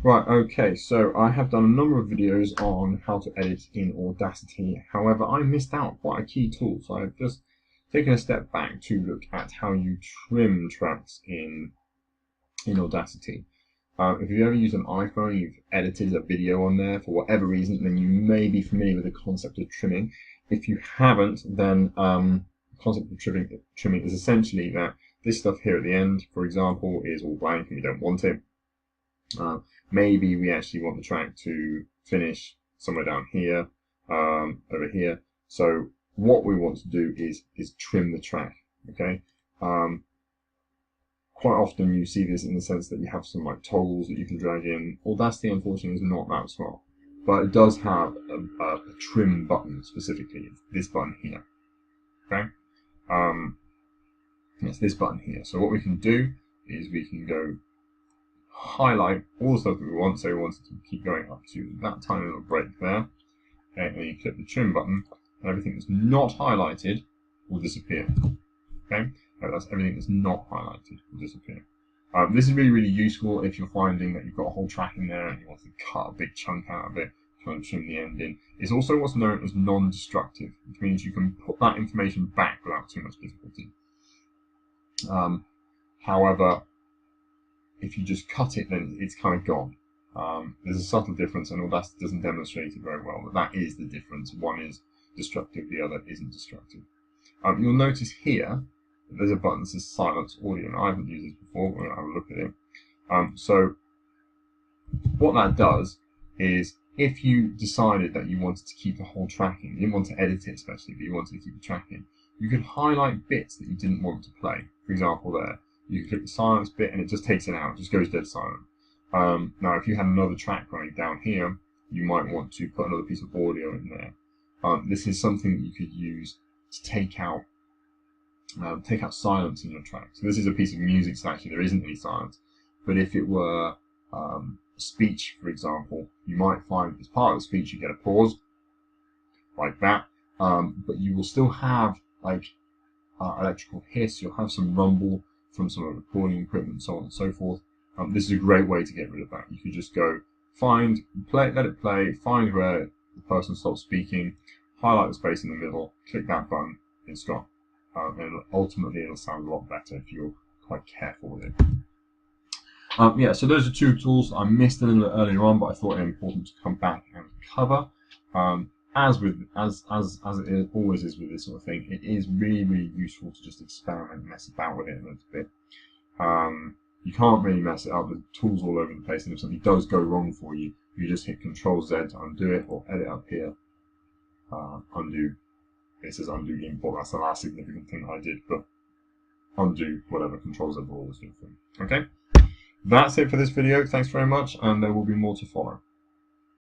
Right, okay, so I have done a number of videos on how to edit in Audacity. However, I missed out quite a key tool, so I've just taken a step back to look at how you trim tracks in Audacity. If you've ever used an iPhone, you've edited a video on there for whatever reason, then you may be familiar with the concept of trimming. If you haven't, then the concept of trimming is essentially that this stuff here at the end, for example, is all blank and we don't want it. Maybe we actually want the track to finish somewhere down here, over here. So what we want to do is trim the track. Okay. Quite often you see this in the sense that you have some like toggles that you can drag in. Audacity, unfortunately, is not that smart, but it does have a trim button specifically. It's this button here. Okay. It's this button here. So what we can do is we can go highlight all the stuff that we want. So we want it to keep going up to that tiny little break there. Okay, and then you click the trim button, and everything that's not highlighted will disappear. Okay, that's everything that's not highlighted will disappear. This is really, really useful if you're finding that you've got a whole track in there and you want to cut a big chunk out of it, trying to trim the end in. It's also what's known as non-destructive, which means you can put that information back without too much difficulty. However, if you just cut it, then it's kind of gone. There's a subtle difference, and Audacity doesn't demonstrate it very well, but that is the difference. One is destructive, the other isn't destructive. You'll notice here that there's a button that says Silence Audio, and I haven't used this before. We're going to have a look at it. So what that does is, if you decided that you wanted to keep the whole track in, you didn't want to edit it especially, but you wanted to keep the track in, you could highlight bits that you didn't want to play. For example, there, you can click the silence bit and it just takes it out, it just goes dead silent. Now, if you had another track running down here, you might want to put another piece of audio in there. This is something that you could use to take out silence in your track. So this is a piece of music, so actually there isn't any silence. But if it were speech, for example, you might find as part of the speech you get a pause, like that. But you will still have like electrical hiss, you'll have some rumble from some of the recording equipment, so on and so forth. This is a great way to get rid of that. You could just go let it play, find where the person stops speaking, highlight the space in the middle, click that button, and stop. And ultimately it'll sound a lot better if you're quite careful with it. Yeah, so those are two tools I missed a little bit earlier on, but I thought it important to come back and cover. As it always is with this sort of thing, it is really, really useful to just experiment and mess about with it a little bit. You can't really mess it up with tools all over the place, and if something does go wrong for you, you just hit Control-Z to undo it, or edit up here, undo. It says undo import, that's the last significant thing I did, but undo whatever, Control-Z will always do for you. Okay, that's it for this video. Thanks very much, and there will be more to follow.